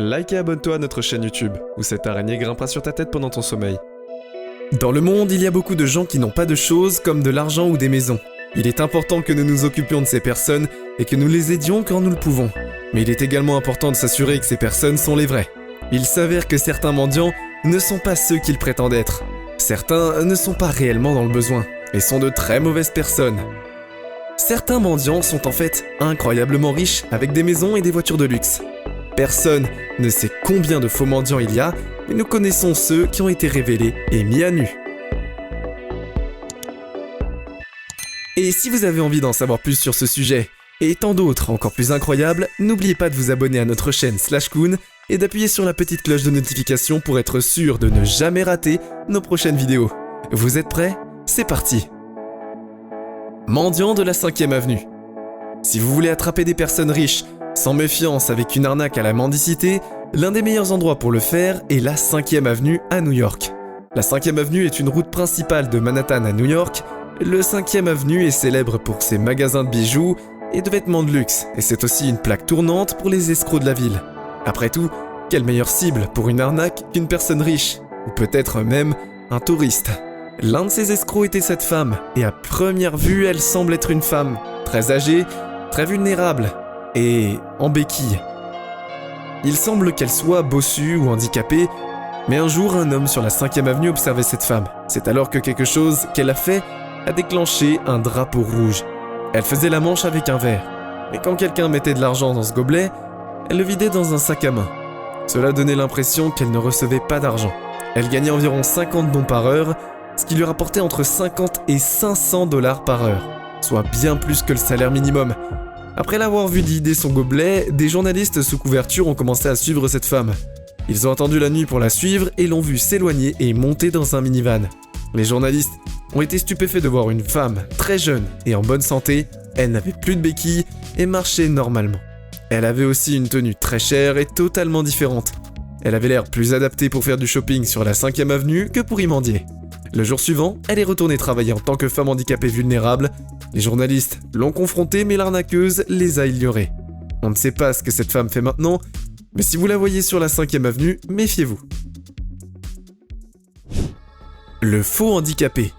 Like et abonne-toi à notre chaîne YouTube, où cette araignée grimpera sur ta tête pendant ton sommeil. Dans le monde, il y a beaucoup de gens qui n'ont pas de choses comme de l'argent ou des maisons. Il est important que nous nous occupions de ces personnes et que nous les aidions quand nous le pouvons. Mais il est également important de s'assurer que ces personnes sont les vraies. Il s'avère que certains mendiants ne sont pas ceux qu'ils prétendent être. Certains ne sont pas réellement dans le besoin et sont de très mauvaises personnes. Certains mendiants sont en fait incroyablement riches avec des maisons et des voitures de luxe. Personne ne sait combien de faux mendiants il y a, mais nous connaissons ceux qui ont été révélés et mis à nu. Et si vous avez envie d'en savoir plus sur ce sujet, et tant d'autres encore plus incroyables, n'oubliez pas de vous abonner à notre chaîne /Kun et d'appuyer sur la petite cloche de notification pour être sûr de ne jamais rater nos prochaines vidéos. Vous êtes prêts ? C'est parti ! Mendiants de la 5e avenue. Si vous voulez attraper des personnes riches, sans méfiance avec une arnaque à la mendicité, l'un des meilleurs endroits pour le faire est la 5e avenue à New York. La 5e avenue est une route principale de Manhattan à New York. Le 5e avenue est célèbre pour ses magasins de bijoux et de vêtements de luxe, et c'est aussi une plaque tournante pour les escrocs de la ville. Après tout, quelle meilleure cible pour une arnaque qu'une personne riche, ou peut-être même un touriste. L'un de ces escrocs était cette femme, et à première vue, elle semble être une femme très âgée, très vulnérable, et en béquille. Il semble qu'elle soit bossue ou handicapée, mais un jour, un homme sur la 5e avenue observait cette femme. C'est alors que quelque chose qu'elle a fait a déclenché un drapeau rouge. Elle faisait la manche avec un verre, mais quand quelqu'un mettait de l'argent dans ce gobelet, elle le vidait dans un sac à main. Cela donnait l'impression qu'elle ne recevait pas d'argent. Elle gagnait environ 50 dons par heure, ce qui lui rapportait entre 50 et 500 $ par heure, soit bien plus que le salaire minimum. Après l'avoir vu vider son gobelet, des journalistes sous couverture ont commencé à suivre cette femme. Ils ont attendu la nuit pour la suivre et l'ont vue s'éloigner et monter dans un minivan. Les journalistes ont été stupéfaits de voir une femme très jeune et en bonne santé. Elle n'avait plus de béquilles et marchait normalement. Elle avait aussi une tenue très chère et totalement différente. Elle avait l'air plus adaptée pour faire du shopping sur la 5e avenue que pour y mendier. Le jour suivant, elle est retournée travailler en tant que femme handicapée vulnérable. Les journalistes l'ont confrontée, mais l'arnaqueuse les a ignorés. On ne sait pas ce que cette femme fait maintenant, mais si vous la voyez sur la 5e avenue, méfiez-vous. Le faux handicapé.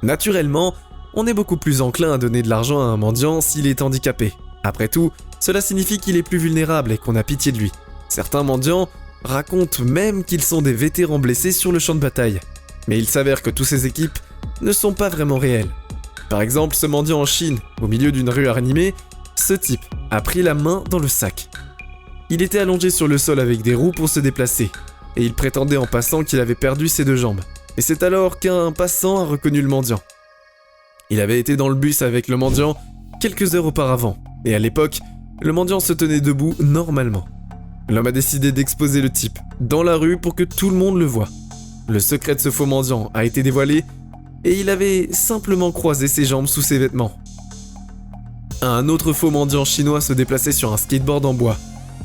Naturellement, on est beaucoup plus enclin à donner de l'argent à un mendiant s'il est handicapé. Après tout, cela signifie qu'il est plus vulnérable et qu'on a pitié de lui. Certains mendiants racontent même qu'ils sont des vétérans blessés sur le champ de bataille. Mais il s'avère que tous ces équipes ne sont pas vraiment réels. Par exemple, ce mendiant en Chine, au milieu d'une rue animée, ce type a pris la main dans le sac. Il était allongé sur le sol avec des roues pour se déplacer, et il prétendait en passant qu'il avait perdu ses 2 jambes. Et c'est alors qu'un passant a reconnu le mendiant. Il avait été dans le bus avec le mendiant quelques heures auparavant, et à l'époque, le mendiant se tenait debout normalement. L'homme a décidé d'exposer le type dans la rue pour que tout le monde le voie. Le secret de ce faux mendiant a été dévoilé, et il avait simplement croisé ses jambes sous ses vêtements. Un autre faux mendiant chinois se déplaçait sur un skateboard en bois.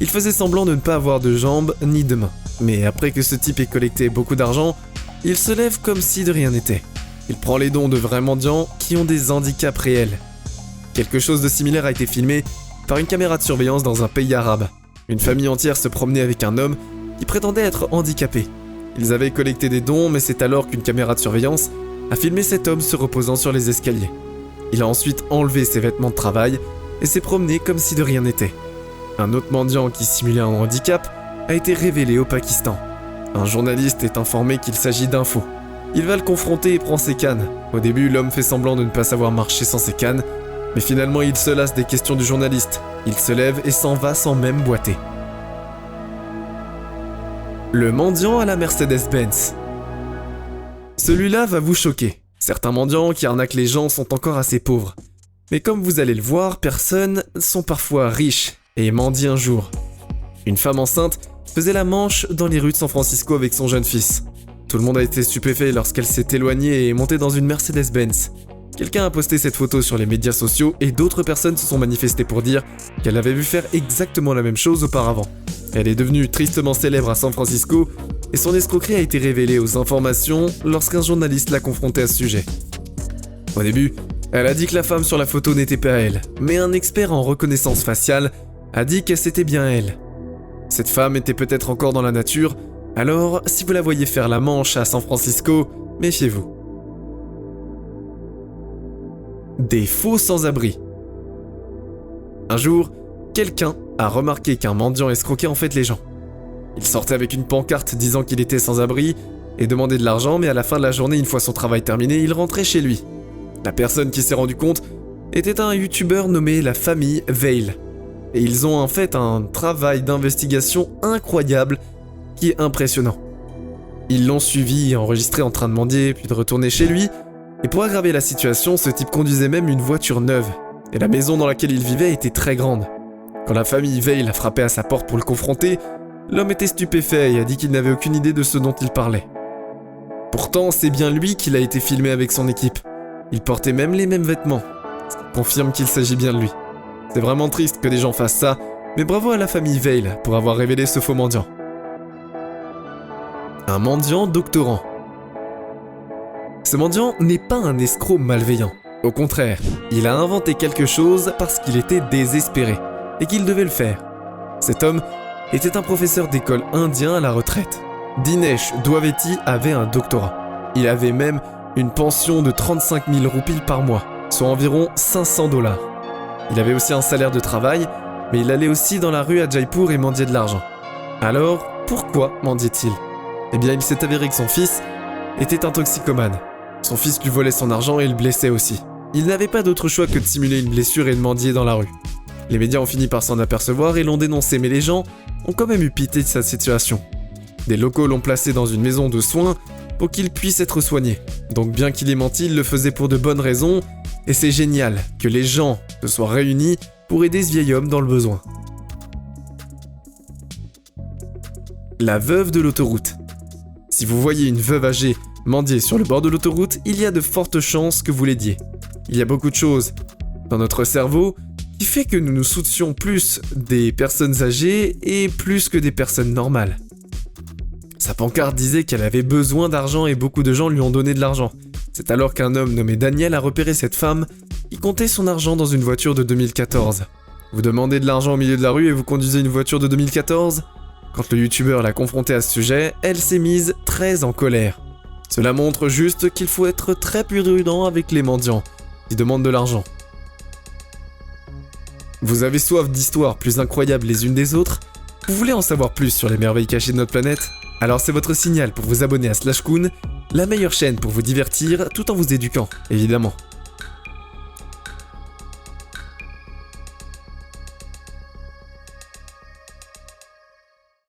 Il faisait semblant de ne pas avoir de jambes ni de mains. Mais après que ce type ait collecté beaucoup d'argent, il se lève comme si de rien n'était. Il prend les dons de vrais mendiants qui ont des handicaps réels. Quelque chose de similaire a été filmé par une caméra de surveillance dans un pays arabe. Une famille entière se promenait avec un homme qui prétendait être handicapé. Ils avaient collecté des dons, mais c'est alors qu'une caméra de surveillance a filmé cet homme se reposant sur les escaliers. Il a ensuite enlevé ses vêtements de travail et s'est promené comme si de rien n'était. Un autre mendiant qui simulait un handicap a été révélé au Pakistan. Un journaliste est informé qu'il s'agit d'un faux. Il va le confronter et prend ses cannes. Au début, l'homme fait semblant de ne pas savoir marcher sans ses cannes, mais finalement il se lasse des questions du journaliste. Il se lève et s'en va sans même boiter. Le mendiant à la Mercedes-Benz. Celui-là va vous choquer. Certains mendiants qui arnaquent les gens sont encore assez pauvres. Mais comme vous allez le voir, personnes sont parfois riches et mendient un jour. Une femme enceinte faisait la manche dans les rues de San Francisco avec son jeune fils. Tout le monde a été stupéfait lorsqu'elle s'est éloignée et est montée dans une Mercedes-Benz. Quelqu'un a posté cette photo sur les médias sociaux et d'autres personnes se sont manifestées pour dire qu'elle avait vu faire exactement la même chose auparavant. Elle est devenue tristement célèbre à San Francisco et son escroquerie a été révélée aux informations lorsqu'un journaliste l'a confrontée à ce sujet. Au début, elle a dit que la femme sur la photo n'était pas elle, mais un expert en reconnaissance faciale a dit que c'était bien elle. Cette femme était peut-être encore dans la nature, alors si vous la voyez faire la manche à San Francisco, méfiez-vous. Des faux sans-abri. Un jour, quelqu'un a remarqué qu'un mendiant escroquait en fait les gens. Il sortait avec une pancarte disant qu'il était sans-abri et demandait de l'argent, mais à la fin de la journée, une fois son travail terminé, il rentrait chez lui. La personne qui s'est rendu compte était un youtubeur nommé la famille Veil. Et ils ont en fait un travail d'investigation incroyable qui est impressionnant. Ils l'ont suivi et enregistré en train de mendier puis de retourner chez lui, et pour aggraver la situation, ce type conduisait même une voiture neuve, et la maison dans laquelle il vivait était très grande. Quand la famille Veil a frappé à sa porte pour le confronter, l'homme était stupéfait et a dit qu'il n'avait aucune idée de ce dont il parlait. Pourtant, c'est bien lui qui l'a été filmé avec son équipe. Il portait même les mêmes vêtements, ce qui confirme qu'il s'agit bien de lui. C'est vraiment triste que des gens fassent ça, mais bravo à la famille Veil pour avoir révélé ce faux mendiant. Un mendiant doctorant. Ce mendiant n'est pas un escroc malveillant. Au contraire, il a inventé quelque chose parce qu'il était désespéré et qu'il devait le faire. Cet homme était un professeur d'école indien à la retraite. Dinesh Dwaveti avait un doctorat. Il avait même une pension de 35 000 roupies par mois, soit environ 500 $. Il avait aussi un salaire de travail, mais il allait aussi dans la rue à Jaipur et mendiait de l'argent. Alors, pourquoi mendiait-il ? Eh bien, il s'est avéré que son fils était un toxicomane. Son fils lui volait son argent et le blessait aussi. Il n'avait pas d'autre choix que de simuler une blessure et de mendier dans la rue. Les médias ont fini par s'en apercevoir et l'ont dénoncé, mais les gens ont quand même eu pitié de sa situation. Des locaux l'ont placé dans une maison de soins pour qu'il puisse être soigné. Donc bien qu'il ait menti, il le faisait pour de bonnes raisons, et c'est génial que les gens se soient réunis pour aider ce vieil homme dans le besoin. La veuve de l'autoroute. Si vous voyez une veuve âgée mendier sur le bord de l'autoroute, il y a de fortes chances que vous l'aidiez. Il y a beaucoup de choses dans notre cerveau qui fait que nous nous soucions plus des personnes âgées et plus que des personnes normales. Sa pancarte disait qu'elle avait besoin d'argent et beaucoup de gens lui ont donné de l'argent. C'est alors qu'un homme nommé Daniel a repéré cette femme qui comptait son argent dans une voiture de 2014. Vous demandez de l'argent au milieu de la rue et vous conduisez une voiture de 2014 ? Quand le youtubeur l'a confrontée à ce sujet, elle s'est mise très en colère. Cela montre juste qu'il faut être très prudent avec les mendiants qui demandent de l'argent. Vous avez soif d'histoires plus incroyables les unes des autres ? Vous voulez en savoir plus sur les merveilles cachées de notre planète ? Alors c'est votre signal pour vous abonner à SlashCoon, la meilleure chaîne pour vous divertir tout en vous éduquant, évidemment.